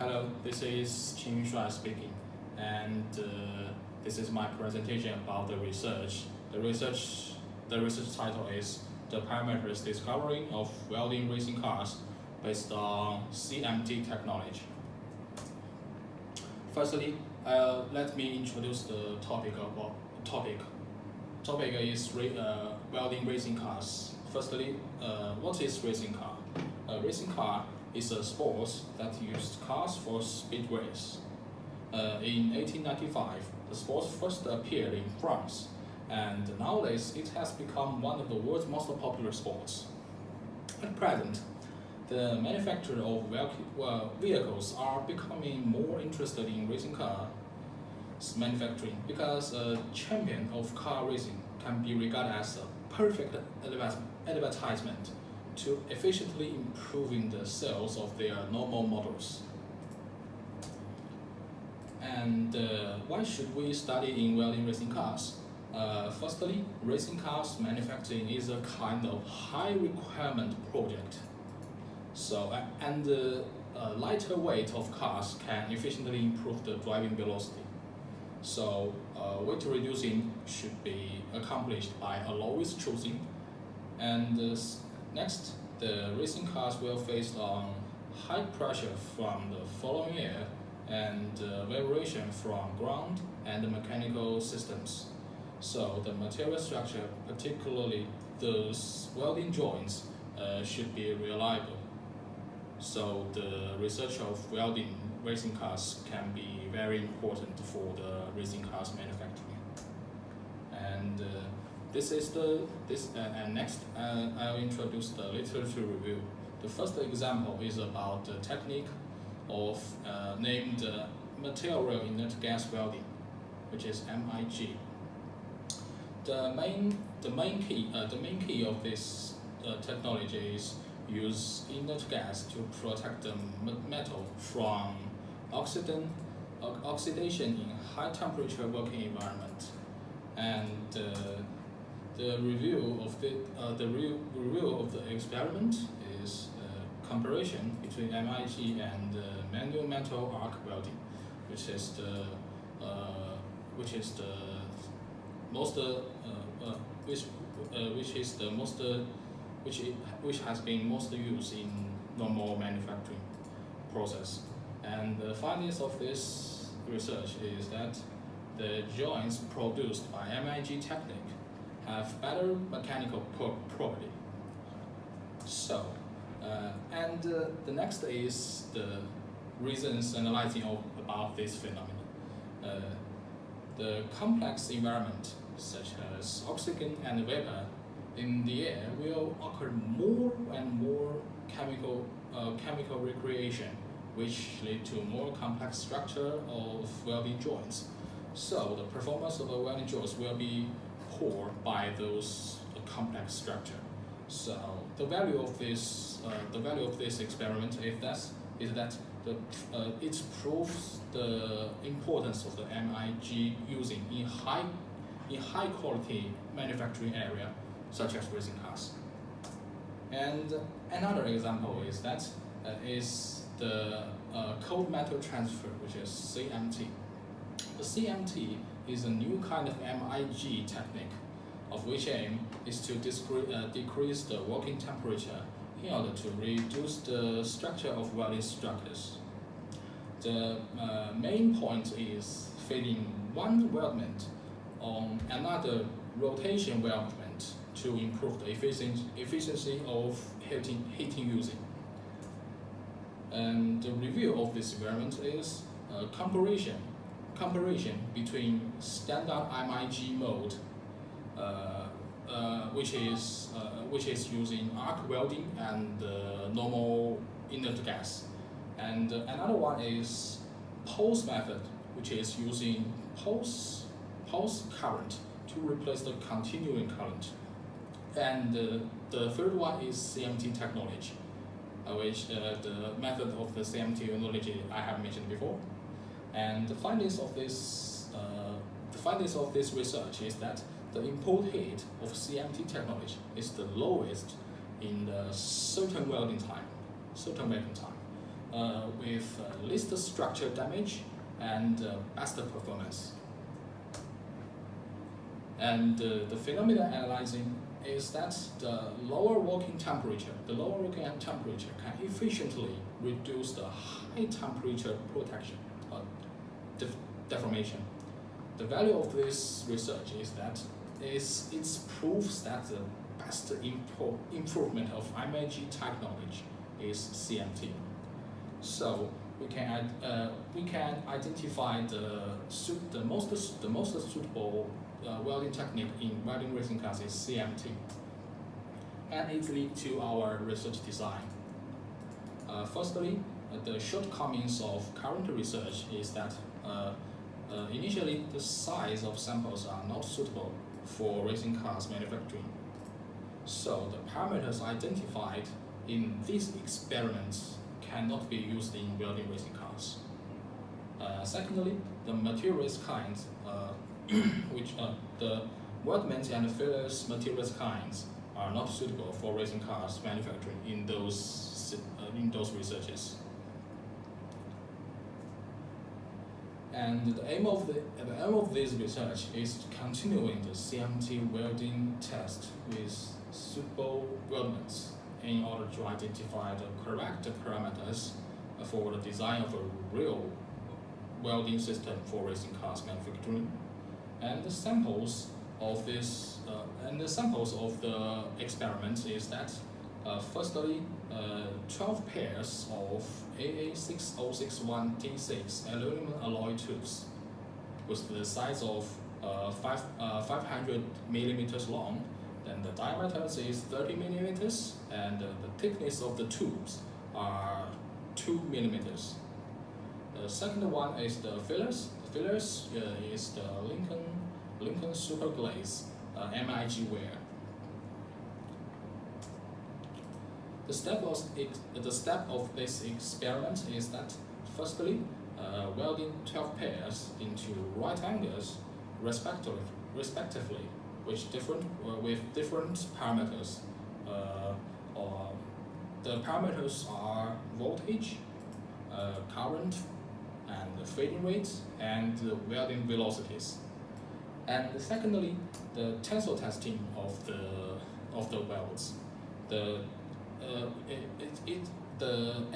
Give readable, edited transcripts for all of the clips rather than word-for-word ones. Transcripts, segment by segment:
Hello, this is Qin Shuai speaking, and this is my presentation about the research. The research title is "The Parameters Discovery of Welding Racing Cars Based on CMT Technology." Firstly, let me introduce the topic. Topic is welding racing cars. Firstly, what is racing car? A racing car is a sport that uses cars for speed race. In 1895, the sport first appeared in France, and nowadays it has become one of the world's most popular sports. At present, the manufacturers of vehicles are becoming more interested in racing car manufacturing because a champion of car racing can be regarded as a perfect advertisement to efficiently improving the sales of their normal models. And why should we study in welding racing cars? Firstly, racing cars manufacturing is a kind of high requirement project. And the lighter weight of cars can efficiently improve the driving velocity. So weight reducing should be accomplished by alloys choosing. And next, the racing cars will face on high pressure from the following air and vibration from ground and mechanical systems. So the material structure, particularly those welding joints, should be reliable. So the research of welding racing cars can be very important for the racing cars manufacturing. And next I'll introduce the literature review. The first example is about the technique of named material inert gas welding, which is MIG. The main key of this technology is use inert gas to protect the metal from oxidation in high temperature working environment. And the review of the experiment is comparison between MIG and manual metal arc welding, which has been most used in normal manufacturing process. And the findings of this research is that the joints produced by MIG technique have better mechanical property. So, the next is the reasons analyzing about this phenomenon. The complex environment, such as oxygen and vapor in the air, will occur more and more chemical recreation, which lead to more complex structure of welding joints. So the performance of the welding joints will be poor by those complex structure. So the value of this experiment is that it proves the importance of the MIG using in high quality manufacturing area such as racing cars. And another example is the cold metal transfer, which is CMT. The CMT is a new kind of MIG technique, of which aim is to decrease the working temperature in order to reduce the structure of welding structures. The main point is fitting one weldment on another rotation weldment to improve the efficiency of heating using. And the review of this experiment is comparison between standard MIG mode, which is using arc welding and normal inert gas, and another one is pulse method, which is using pulse current to replace the continuing current, and the third one is CMT technology, which the method of the CMT technology I have mentioned before. And the findings of this research is that the input heat of CMT technology is the lowest in the certain welding time, with least structure damage and best performance. And the phenomena analyzing is that the lower working temperature can efficiently reduce the high temperature protection, deformation. The value of this research is that it proves that the best improvement of imaging technology is CMT. So we can identify the most suitable welding technique in welding racing cars is CMT, and it leads to our research design. Firstly, the shortcomings of current research is that initially the size of samples are not suitable for racing cars manufacturing. So the parameters identified in these experiments cannot be used in welding racing cars. Secondly, the materials kinds, the weldments and fillers materials kinds are not suitable for racing cars manufacturing in those researches. And the aim of this research is continuing the CMT welding test with suitable weldments in order to identify the correct parameters for the design of a real welding system for racing cars manufacturing. And the samples of the experiment is that firstly, 12 pairs of AA6061D6 aluminum alloy tubes with the size of 500 millimeters long. Then the diameter is 30 millimeters, and the thickness of the tubes are 2 millimeters. The second one is the fillers. The fillers is the Lincoln Super Glaze MIG wear. The step of this experiment is that firstly, welding 12 pairs into right angles respectively, with different parameters. The parameters are voltage, current, and feeding rates, and the welding velocities. And secondly, the tensile testing of the welds. The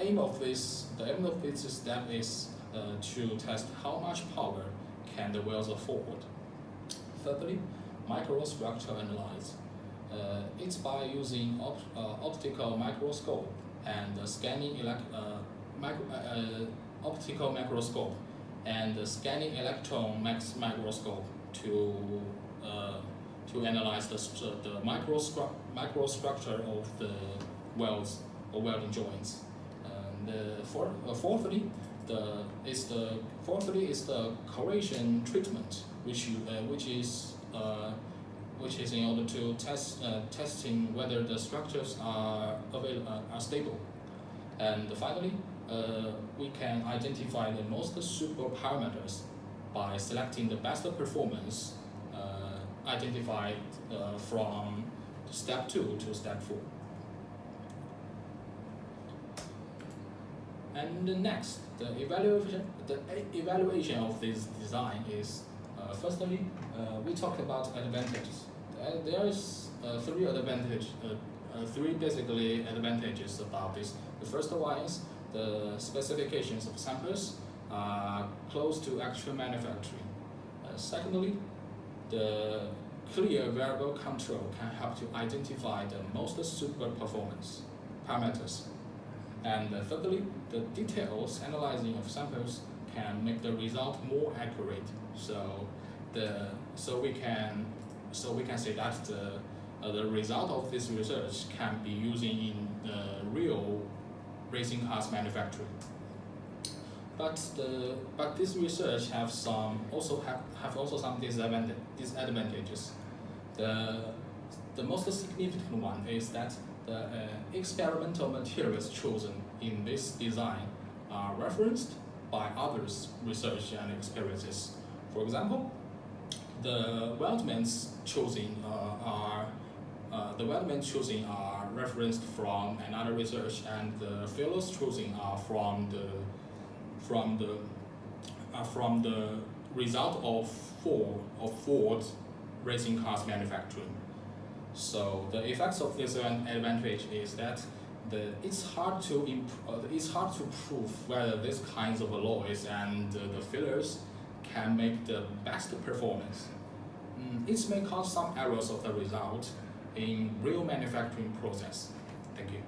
aim of this step is to test how much power can the welds afford. Thirdly, microstructure analysis. It's by using optical microscope and optical microscope and scanning electron microscope to analyze the microstructure of the welds or welding joints. And fourthly is the corrosion treatment, which is in order to testing whether the structures are stable. And finally, we can identify the most suitable parameters by selecting the best performance identified from step 2 to step 4. And next, the evaluation of this design is firstly, we talked about advantages. There is three basically advantages about this. The first one is the specifications of samples are close to actual manufacturing. Secondly, the clear variable control can help to identify the most suitable performance parameters. And thirdly, the details analyzing of samples can make the result more accurate. So we can say that the result of this research can be used in the real racing cars manufacturing. But this research have also some disadvantages. The most significant one is that the experimental materials chosen in this design are referenced by others' research and experiences. For example, the weldments chosen are referenced from another research, and the failures choosing are from the result of Ford racing cars manufacturing. So the effects of this advantage is that it's hard to prove whether these kinds of alloys and the fillers can make the best performance. It may cause some errors of the result in real manufacturing process. Thank you.